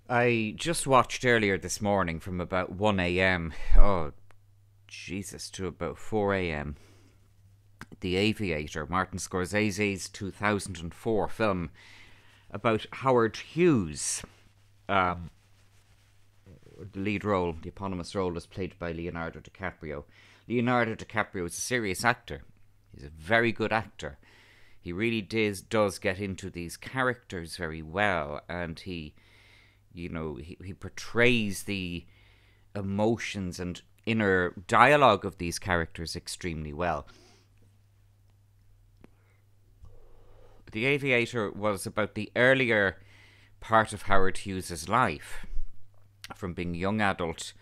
I just watched earlier this morning from about 1 a.m. Oh, Jesus, to about 4 a.m. The Aviator, Martin Scorsese's 2004 film about Howard Hughes. Um, the lead role, the eponymous role, is played by Leonardo DiCaprio. Leonardo DiCaprio is a serious actor. He's a very good actor. He really does get into these characters very well, and he portrays the emotions and inner dialogue of these characters extremely well. The Aviator was about the earlier part of Howard Hughes's life, from being a young adult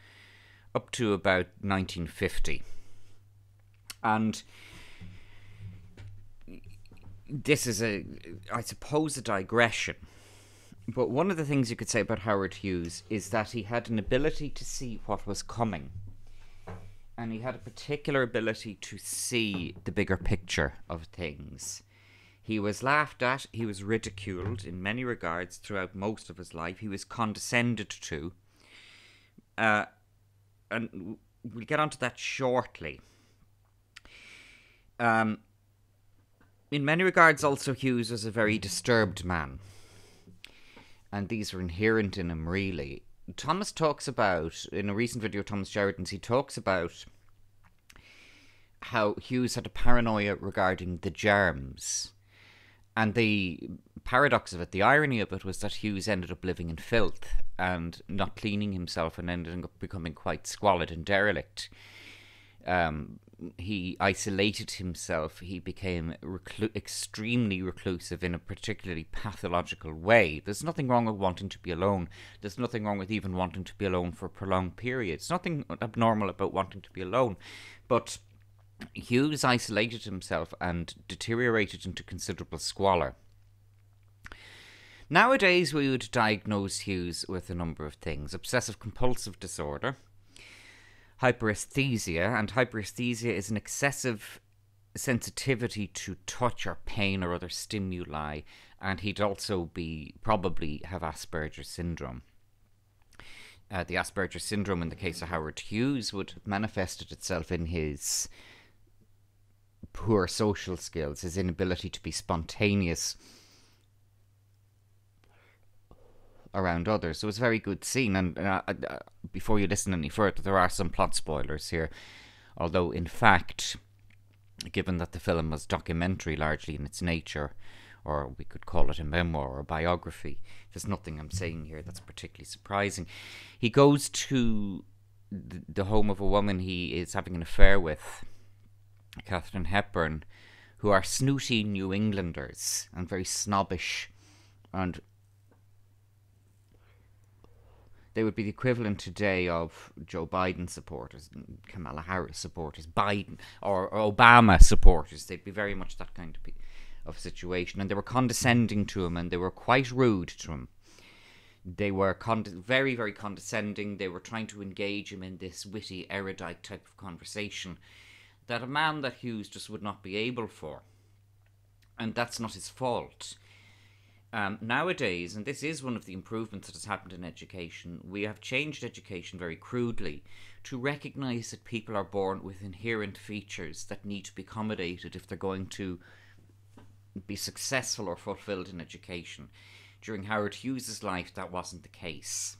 up to about 1950. And this is I suppose, a digression. But one of the things you could say about Howard Hughes is that he had an ability to see what was coming. And he had a particular ability to see the bigger picture of things. He was laughed at, he was ridiculed in many regards throughout most of his life. He was condescended to. And we'll get onto that shortly. In many regards, also, Hughes was a very disturbed man. And these are inherent in him, really. Thomas talks about, in a recent video, Thomas Sheridan's, he talks about how Hughes had a paranoia regarding the germs. And the paradox of it, the irony of it, was that Hughes ended up living in filth and not cleaning himself and ended up becoming quite squalid and derelict. He isolated himself. He became extremely reclusive in a particularly pathological way. There's nothing wrong with wanting to be alone. There's nothing wrong with even wanting to be alone for prolonged periods. Nothing abnormal about wanting to be alone. But Hughes isolated himself and deteriorated into considerable squalor. Nowadays, we would diagnose Hughes with a number of things: obsessive compulsive disorder, hyperesthesia, and hyperesthesia is an excessive sensitivity to touch or pain or other stimuli, and he'd also probably have Asperger's syndrome. The Asperger's syndrome, in the case of Howard Hughes, would have manifested itself in his poor social skills, his inability to be spontaneous around others. So it's a very good scene. And before you listen any further, there are some plot spoilers here. Although, in fact, given that the film was documentary largely in its nature, or we could call it a memoir or a biography, there's nothing I'm saying here that's particularly surprising. He goes to the home of a woman he is having an affair with, Katharine Hepburn, who are snooty New Englanders and very snobbish, and they would be the equivalent today of Joe Biden supporters, Kamala Harris supporters, Biden or Obama supporters. They'd be very much that kind of situation. And they were condescending to him, and they were quite rude to him. They were very, very condescending. They were trying to engage him in this witty, erudite type of conversation that a man that Hughes just would not be able for. And that's not his fault. Nowadays, and this is one of the improvements that has happened in education, we have changed education very crudely to recognise that people are born with inherent features that need to be accommodated if they're going to be successful or fulfilled in education. During Howard Hughes' life, that wasn't the case.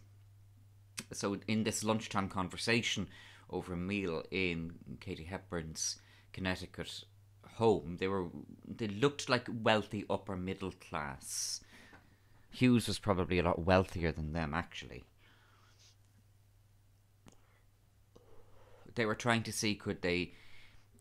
So in this lunchtime conversation over a meal in Katie Hepburn's Connecticut home, they looked like wealthy upper middle class. Hughes was probably a lot wealthier than them, actually. They were trying to see could they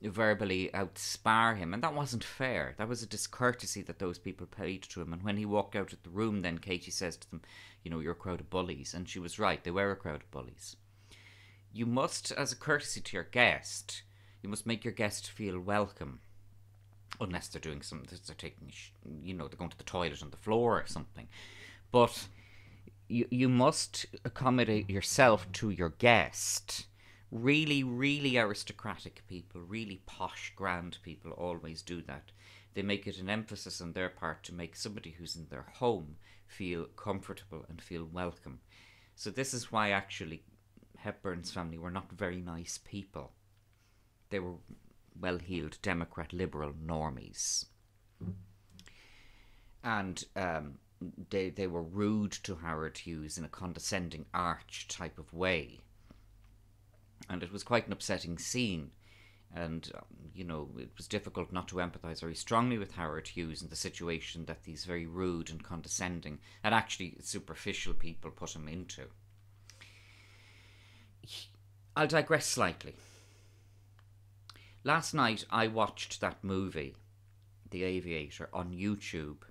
verbally outspar him, and that wasn't fair. That was a discourtesy that those people paid to him. And when he walked out of the room, then Katie says to them, "You're a crowd of bullies." And she was right, they were a crowd of bullies. You must, as a courtesy to your guest, you must make your guest feel welcome. Unless they're doing something, they're taking, they're going to the toilet on the floor or something. But you must accommodate yourself to your guest. Really, really aristocratic people, really posh, grand people always do that. They make it an emphasis on their part to make somebody who's in their home feel comfortable and feel welcome. So this is why actually Hepburn's family were not very nice people. They were well-heeled Democrat liberal normies. And they were rude to Howard Hughes in a condescending arch type of way. And it was quite an upsetting scene. And, it was difficult not to empathise very strongly with Howard Hughes in the situation that these very rude and condescending and actually superficial people put him into. I'll digress slightly. Last night I watched that movie, The Aviator, on YouTube,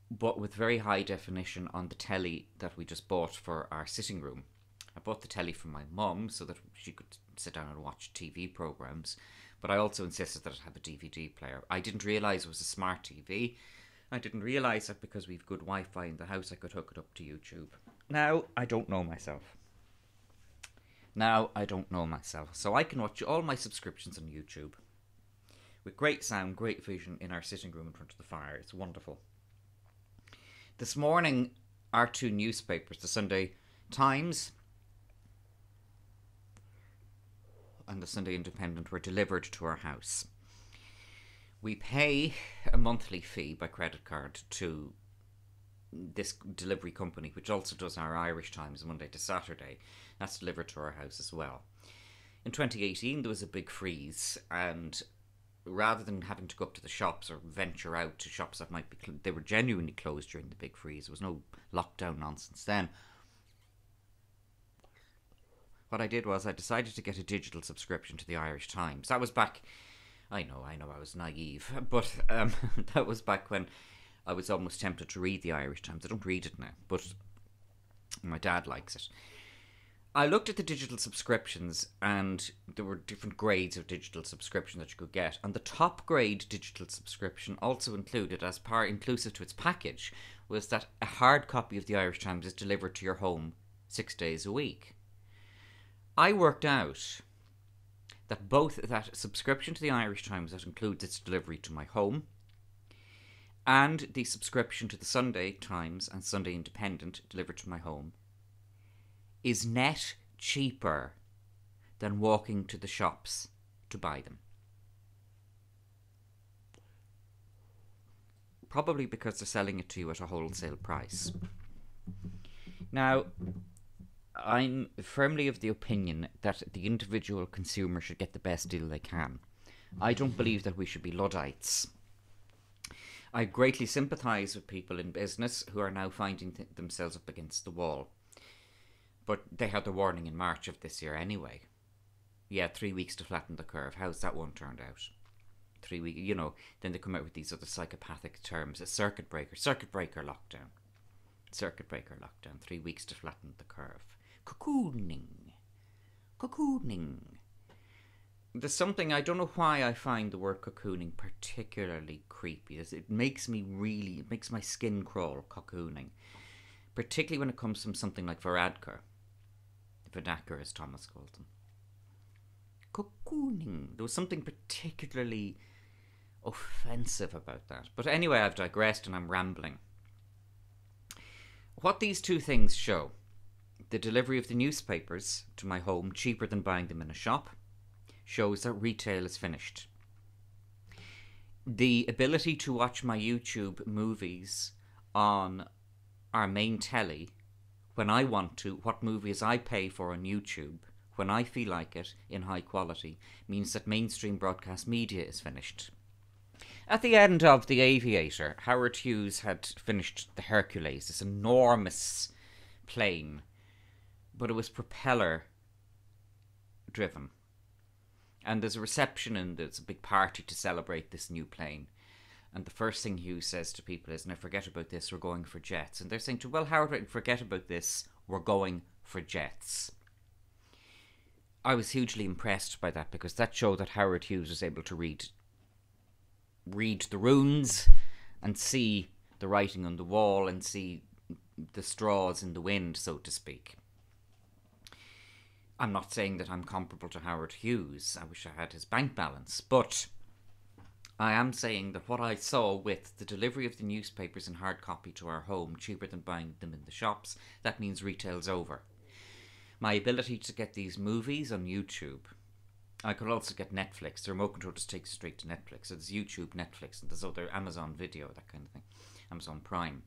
but with very high definition on the telly that we just bought for our sitting room. I bought the telly for my mum so that she could sit down and watch TV programmes, but I also insisted that it have a DVD player. I didn't realise it was a smart TV. I didn't realise that because we've good Wi-Fi in the house I could hook it up to YouTube. Now, I don't know myself. So I can watch all my subscriptions on YouTube with great sound, great vision in our sitting room in front of the fire. It's wonderful. This morning, our two newspapers, the Sunday Times and the Sunday Independent, were delivered to our house. We pay a monthly fee by credit card to this delivery company, which also does our Irish Times Monday to Saturday. That's delivered to our house as well. In 2018, there was a big freeze, and rather than having to go up to the shops or venture out to shops that might be they were genuinely closed during the big freeze. There was no lockdown nonsense then. What I did was I decided to get a digital subscription to the Irish Times. That was back, I know I was naive, but that was back when I was almost tempted to read the Irish Times. I don't read it now, but my dad likes it. I looked at the digital subscriptions, and there were different grades of digital subscription that you could get. And the top grade digital subscription also included, as part inclusive to its package, was that a hard copy of the Irish Times is delivered to your home 6 days a week. I worked out that both that subscription to the Irish Times that includes its delivery to my home and the subscription to the Sunday Times and Sunday Independent delivered to my home is net cheaper than walking to the shops to buy them. Probably because they're selling it to you at a wholesale price. Now, I'm firmly of the opinion that the individual consumer should get the best deal they can. I don't believe that we should be Luddites. I greatly sympathise with people in business who are now finding themselves up against the wall. But they had the warning in March of this year anyway. Yeah, 3 weeks to flatten the curve. How's that one turned out? 3 weeks, then they come out with these other psychopathic terms. A circuit breaker lockdown. Circuit breaker lockdown. 3 weeks to flatten the curve. Cocooning. There's something, I don't know why I find the word cocooning particularly creepy. It makes my skin crawl, cocooning. Particularly when it comes from something like Varadkar. Vernacular, as Thomas called them. Cocooning. There was something particularly offensive about that. But anyway, I've digressed and I'm rambling. What these two things show: the delivery of the newspapers to my home cheaper than buying them in a shop, shows that retail is finished. The ability to watch my YouTube movies on our main telly when I want to, what movies I pay for on YouTube when I feel like it in high quality, means that mainstream broadcast media is finished. At the end of The Aviator, Howard Hughes had finished the Hercules, this enormous plane, but it was propeller driven. And there's a reception and there's a big party to celebrate this new plane. And the first thing Hughes says to people is, now forget about this, we're going for jets. And they're saying to, well, Howard, forget about this, we're going for jets. I was hugely impressed by that, because that showed that Howard Hughes was able to read the runes and see the writing on the wall and see the straws in the wind, so to speak. I'm not saying that I'm comparable to Howard Hughes. I wish I had his bank balance, but I am saying that what I saw with the delivery of the newspapers in hard copy to our home, cheaper than buying them in the shops, that means retail's over. My ability to get these movies on YouTube, I could also get Netflix. The remote control just takes you straight to Netflix. So there's YouTube, Netflix, and there's other Amazon Video, that kind of thing, Amazon Prime.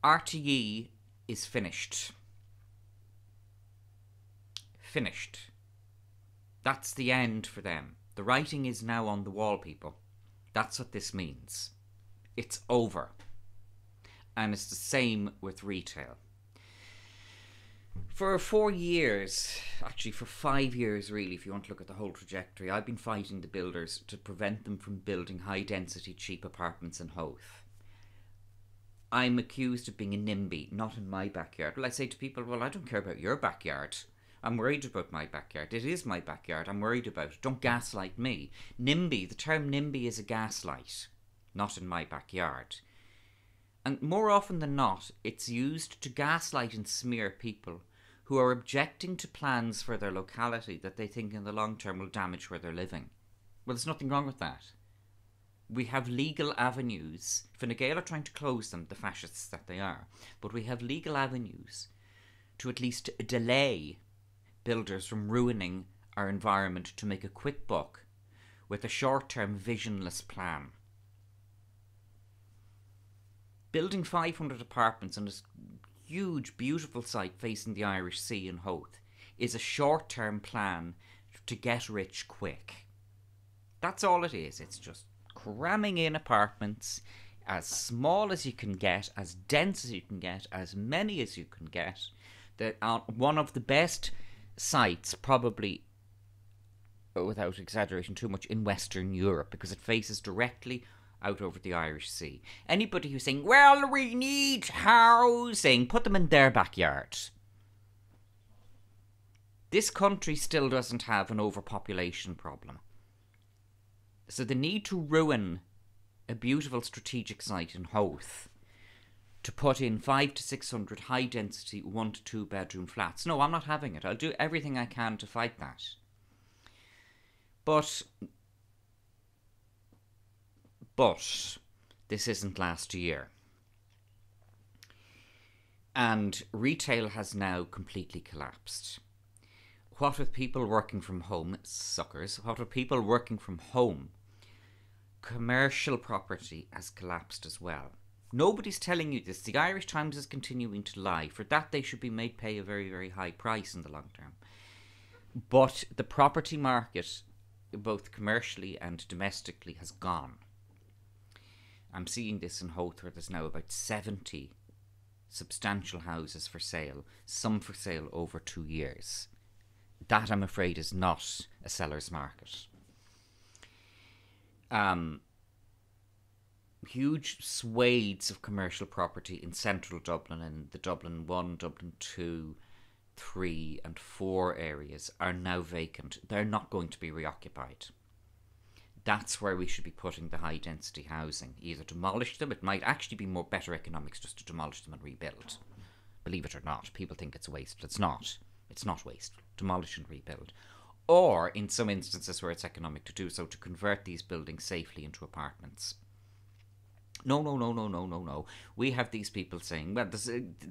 RTE is finished. Finished. That's the end for them. The writing is now on the wall, people. That's what this means. It's over. And it's the same with retail. For 4 years, actually for 5 years really, if you want to look at the whole trajectory, I've been fighting the builders to prevent them from building high-density, cheap apartments in Howth. I'm accused of being a NIMBY, not in my backyard. Well, I say to people, well, I don't care about your backyard. I'm worried about my backyard. It is my backyard. I'm worried about it. Don't gaslight me. NIMBY, the term NIMBY is a gaslight, not in my backyard. And more often than not, it's used to gaslight and smear people who are objecting to plans for their locality that they think in the long term will damage where they're living. Well, there's nothing wrong with that. We have legal avenues. Fine Gael are trying to close them, the fascists that they are. But we have legal avenues to at least delay builders from ruining our environment to make a quick buck with a short-term visionless plan. Building 500 apartments on this huge, beautiful site facing the Irish Sea in Howth is a short-term plan to get rich quick. That's all it is. It's just cramming in apartments as small as you can get, as dense as you can get, as many as you can get. That on one of the best sites, probably, without exaggeration too much, in Western Europe, because it faces directly out over the Irish Sea. Anybody who's saying, well, we need housing, put them in their backyard. This country still doesn't have an overpopulation problem. So the need to ruin a beautiful strategic site in Howth to put in 500 to 600 high-density 1 to 2 bedroom flats. No, I'm not having it. I'll do everything I can to fight that. But this isn't last year. And retail has now completely collapsed. What with people working from home, suckers, what with people working from home, commercial property has collapsed as well. Nobody's telling you this. The Irish Times is continuing to lie. For that, they should be made pay a very, very high price in the long term. But the property market, both commercially and domestically, has gone. I'm seeing this in Howth, where there's now about 70 substantial houses for sale, some for sale over 2 years. That, I'm afraid, is not a seller's market. Huge swathes of commercial property in central Dublin and the Dublin 1, Dublin 2, 3 and 4 areas are now vacant. They're not going to be reoccupied. That's where we should be putting the high density housing. Either demolish them, it might actually be more better economics just to demolish them and rebuild. Believe it or not, people think it's wasteful. It's not. It's not wasteful. Demolish and rebuild. Or, in some instances where it's economic to do so, to convert these buildings safely into apartments. No. We have these people saying, well,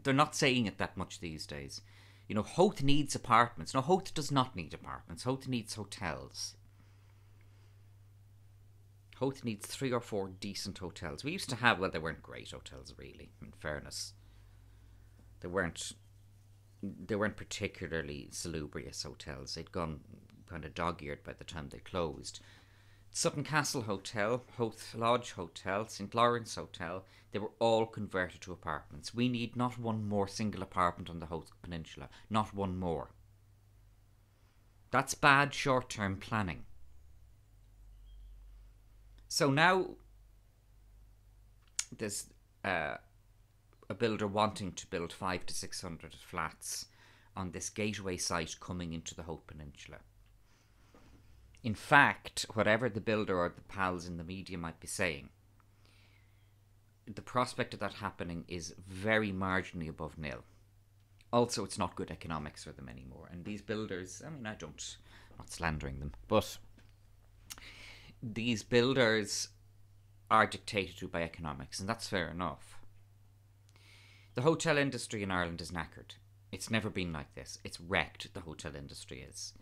they're not saying it that much these days. You know, Howth needs apartments. No, Howth does not need apartments. Howth needs hotels. Howth needs 3 or 4 decent hotels. We used to have, well, they weren't great hotels, really, in fairness. They weren't particularly salubrious hotels. They'd gone kind of dog-eared by the time they closed. Sutton Castle Hotel, Howth Lodge Hotel, St. Lawrence Hotel, they were all converted to apartments. We need not one more single apartment on the Howth Peninsula. Not one more. That's bad short-term planning. So now there's a builder wanting to build 500 to 600 flats on this gateway site coming into the Howth Peninsula. In fact, whatever the builder or the pals in the media might be saying, the prospect of that happening is very marginally above nil. Also, it's not good economics for them anymore. And these builders, I mean, I'm not slandering them, but these builders are dictated to by economics, and that's fair enough. The hotel industry in Ireland is knackered. It's never been like this. It's wrecked, the hotel industry is.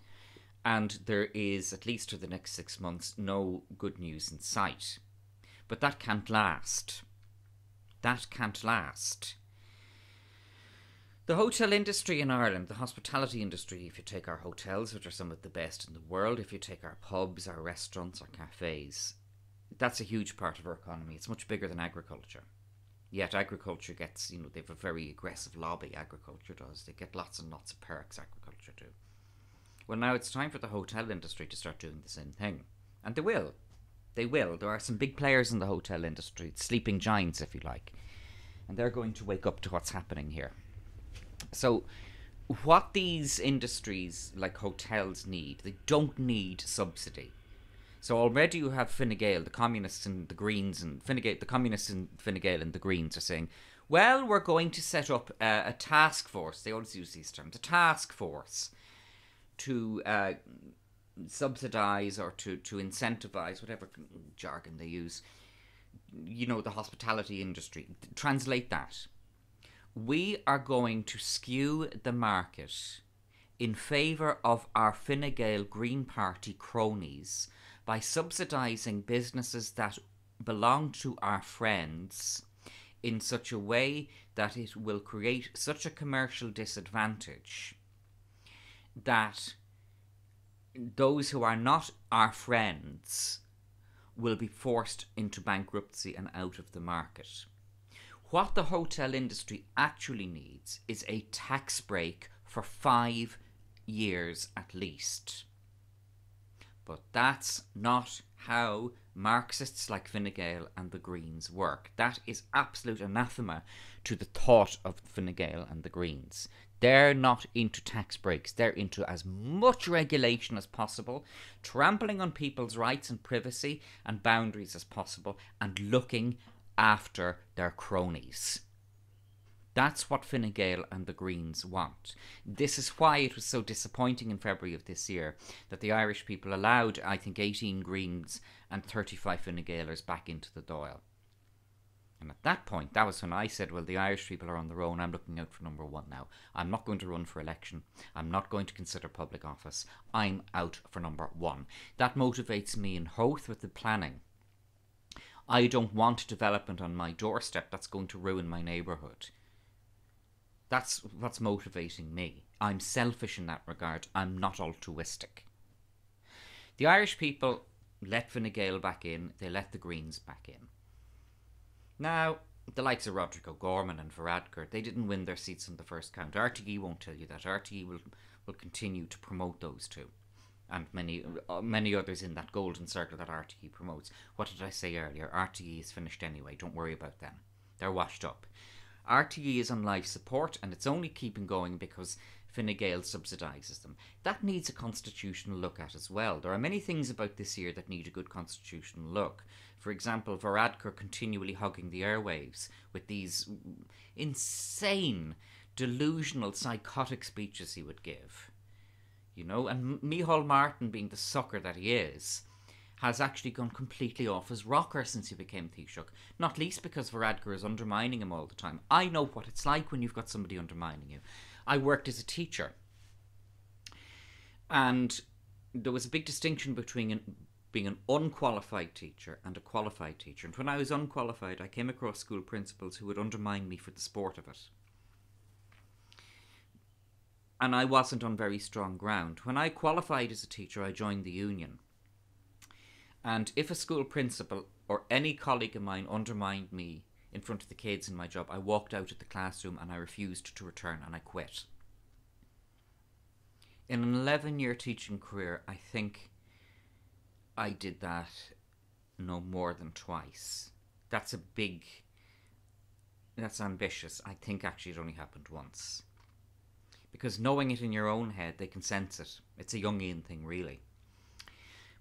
And there is, at least for the next 6 months, no good news in sight. But that can't last. That can't last. The hotel industry in Ireland, the hospitality industry, if you take our hotels, which are some of the best in the world, if you take our pubs, our restaurants, our cafes, that's a huge part of our economy. It's much bigger than agriculture. Yet agriculture gets, they have a very aggressive lobby, agriculture does. They get lots and lots of perks, agriculture do. Well, now it's time for the hotel industry to start doing the same thing. And they will. They will. There are some big players in the hotel industry, sleeping giants, if you like. And they're going to wake up to what's happening here. So, what these industries, like hotels, need, they don't need subsidy. So already you have Fine Gael, the communists and the Greens, and the communists in Fine Gael and the Greens are saying, well, we're going to set up a task force. They always use these terms, a task force to subsidise or to incentivise, whatever jargon they use, the hospitality industry. Translate that. We are going to skew the market in favour of our Fine Gael Green Party cronies by subsidising businesses that belong to our friends in such a way that it will create such a commercial disadvantage that those who are not our friends will be forced into bankruptcy and out of the market. What the hotel industry actually needs is a tax break for 5 years at least. But that's not how Marxists like Fine Gael and the Greens work. That is absolute anathema to the thought of Fine Gael and the Greens. They're not into tax breaks. They're into as much regulation as possible, trampling on people's rights and privacy and boundaries as possible, and looking after their cronies. That's what Fine Gael and the Greens want. This is why it was so disappointing in February of this year that the Irish people allowed, I think, 18 Greens and 35 Fine Gaelers back into the Dáil. And at that point, that was when I said, well, the Irish people are on their own. I'm looking out for number one now. I'm not going to run for election. I'm not going to consider public office. I'm out for number one. That motivates me in Howth with the planning. I don't want development on my doorstep that's going to ruin my neighbourhood. That's what's motivating me. I'm selfish in that regard. I'm not altruistic. The Irish people let Fine Gael back in. They let the Greens back in. Now, the likes of Roderick O'Gorman and Varadkar, they didn't win their seats on the first count. RTE won't tell you that. RTE will continue to promote those two. And many others in that golden circle that RTE promotes. What did I say earlier? RTE is finished anyway. Don't worry about them. They're washed up. RTE is on life support, and it's only keeping going because Fine Gael subsidises them. That needs a constitutional look at as well. There are many things about this year that need a good constitutional look. For example, Varadkar continually hugging the airwaves with these insane, delusional, psychotic speeches he would give. And Micheál Martin, being the sucker that he is, has actually gone completely off his rocker since he became Taoiseach, not least because Varadkar is undermining him all the time. I know what it's like when you've got somebody undermining you. I worked as a teacher, and there was a big distinction between being an unqualified teacher and a qualified teacher. And when I was unqualified, I came across school principals who would undermine me for the sport of it. And I wasn't on very strong ground. When I qualified as a teacher, I joined the union. And if a school principal or any colleague of mine undermined me in front of the kids in my job, I walked out of the classroom and I refused to return and I quit. In an 11-year teaching career, I think I did that no more than twice. That's ambitious. I think actually it only happened once. Because knowing it in your own head, they can sense it. It's a Jungian thing, really.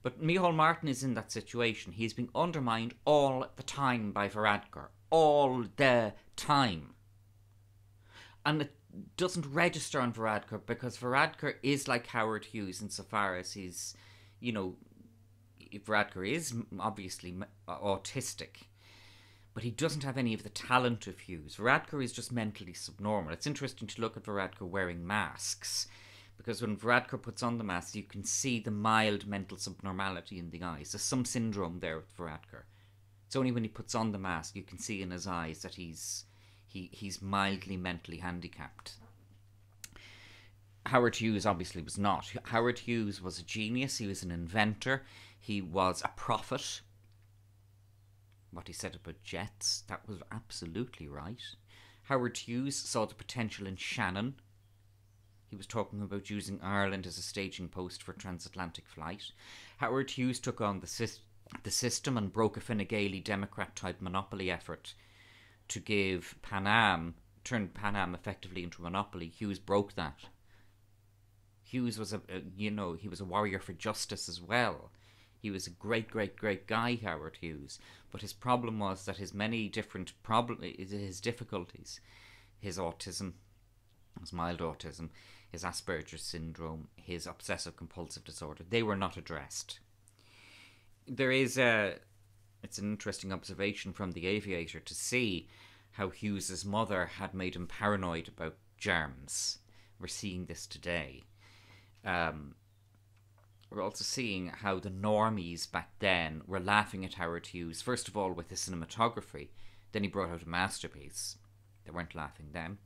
But Micheál Martin is in that situation. He's being undermined all the time by Varadkar. All the time. And it doesn't register on Varadkar because Varadkar is like Howard Hughes insofar as he's, Varadkar is obviously autistic, but he doesn't have any of the talent of Hughes. Varadkar is just mentally subnormal. It's interesting to look at Varadkar wearing masks, because when Varadkar puts on the mask, you can see the mild mental subnormality in the eyes. There's some syndrome there with Varadkar. It's only when he puts on the mask you can see in his eyes that he's mildly mentally handicapped. Howard Hughes obviously was not. Howard Hughes was a genius. He was an inventor. He was a prophet. What he said about jets, that was absolutely right. Howard Hughes saw the potential in Shannon. He was talking about using Ireland as a staging post for transatlantic flight. Howard Hughes took on the system and broke a Fine Gael Democrat-type monopoly effort to give turned Pan Am effectively into a monopoly. Hughes broke that. Hughes was he was a warrior for justice as well. He was a great, great, great guy, Howard Hughes. But his problem was that his many different his difficulties, his autism, his mild autism, his Asperger's syndrome, his obsessive compulsive disorder, they were not addressed. It's an interesting observation from The Aviator to see how Hughes's mother had made him paranoid about germs. We're seeing this today. We're also seeing how the normies back then were laughing at Howard Hughes, first of all with his cinematography, then he brought out a masterpiece. They weren't laughing then.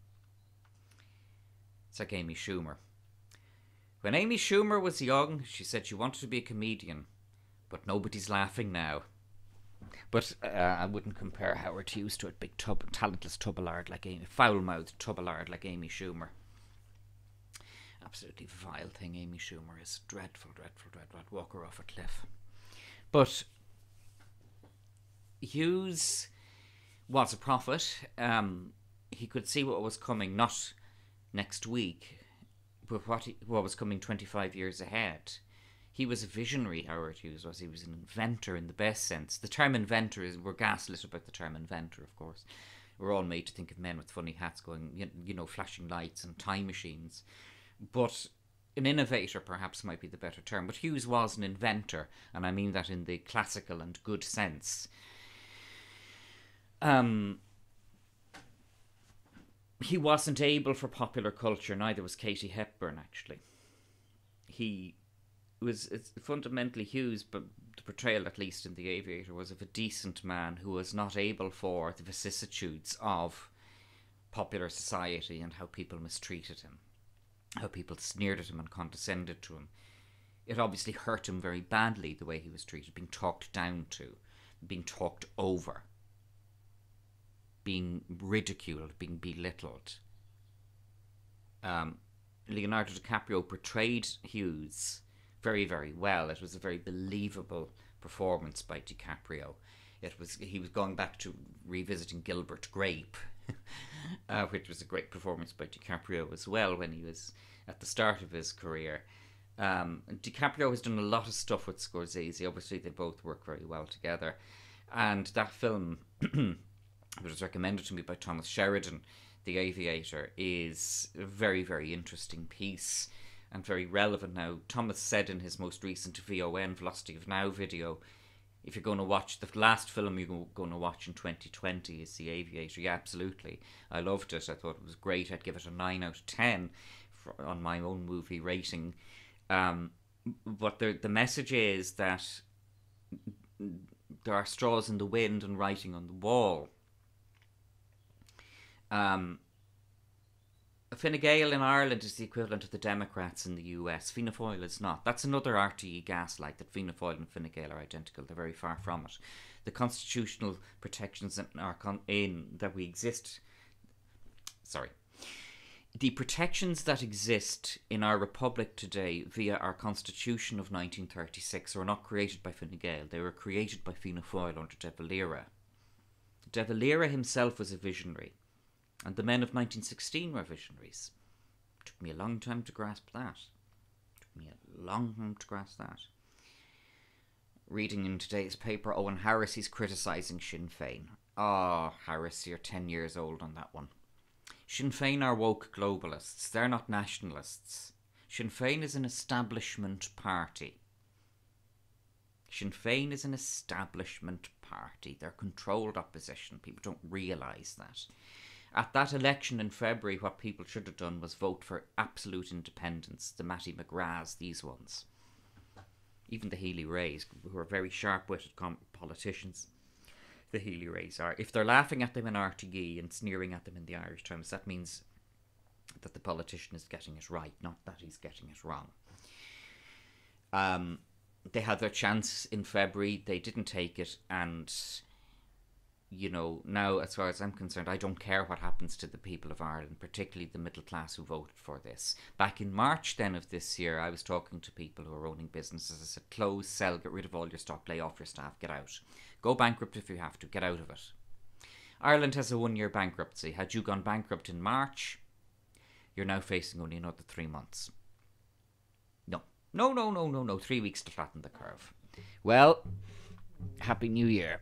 It's like Amy Schumer. When Amy Schumer was young, she said she wanted to be a comedian, but nobody's laughing now. But I wouldn't compare Howard Hughes to a big talentless tubbalard like foul-mouthed tubbalard like Amy Schumer. Absolutely vile thing Amy Schumer is. Dreadful, dreadful, dreadful. I'd walk her off a cliff. But Hughes was a prophet. He could see what was coming, not next week, but what was coming 25 years ahead. He was a visionary, Howard Hughes was. He was an inventor in the best sense. The term inventor we're gaslit about the term inventor, of course. We're all made to think of men with funny hats going, flashing lights and time machines. But an innovator perhaps might be the better term. But Hughes was an inventor, and I mean that in the classical and good sense. He wasn't able for popular culture, neither was Katie Hepburn, actually. It's fundamentally Hughes, but the portrayal, at least in The Aviator, was of a decent man who was not able for the vicissitudes of popular society and how people mistreated him, how people sneered at him and condescended to him. It obviously hurt him very badly, the way he was treated, being talked down to, being talked over, being ridiculed, being belittled. Leonardo DiCaprio portrayed Hughes very, very well. It was a very believable performance by DiCaprio. He was going back to revisiting Gilbert Grape, which was a great performance by DiCaprio as well when he was at the start of his career. DiCaprio has done a lot of stuff with Scorsese. Obviously, they both work very well together. And that film, which was recommended to me by Thomas Sheridan, The Aviator, is a very, very interesting piece and very relevant now. Thomas said in his most recent VON, Velocity of Now video, if you're going to watch the last film you're going to watch in 2020 is The Aviator. Yeah, absolutely. I loved it. I thought it was great. I'd give it a 9 out of 10 on my own movie rating. But the message is that there are straws in the wind and writing on the wall. Fine Gael in Ireland is the equivalent of the Democrats in the US. Fianna Fáil is not. That's another RTE gaslight, that Fianna Fáil and Fine Gael are identical. They're very far from it. The constitutional protections that we exist... Sorry. The protections that exist in our republic today via our constitution of 1936 were not created by Fine Gael. They were created by Fianna Fáil under De Valera. De Valera himself was a visionary. And the men of 1916 were visionaries. It took me a long time to grasp that. Reading in today's paper, Owen Harris, he's criticising Sinn Féin. Harris, you're 10 years old on that one. Sinn Féin are woke globalists. They're not nationalists. Sinn Féin is an establishment party. Sinn Féin is an establishment party. They're controlled opposition. People don't realise that. At that election in February, what people should have done was vote for absolute independence. The Matty McGraths, these ones. Even the Healy-Raes, who are very sharp-witted politicians. The Healy-Raes are. If they're laughing at them in RTE and sneering at them in the Irish Times, that means that the politician is getting it right, not that he's getting it wrong. They had their chance in February. They didn't take it, and now, as far as I'm concerned, I don't care what happens to the people of Ireland, particularly the middle class who voted for this. Back in March then of this year, I was talking to people who are owning businesses. I said, close, sell, get rid of all your stock, lay off your staff, get out. Go bankrupt if you have to, get out of it. Ireland has a 1-year bankruptcy. Had you gone bankrupt in March, you're now facing only another 3 months. No, 3 weeks to flatten the curve. Well, Happy New Year.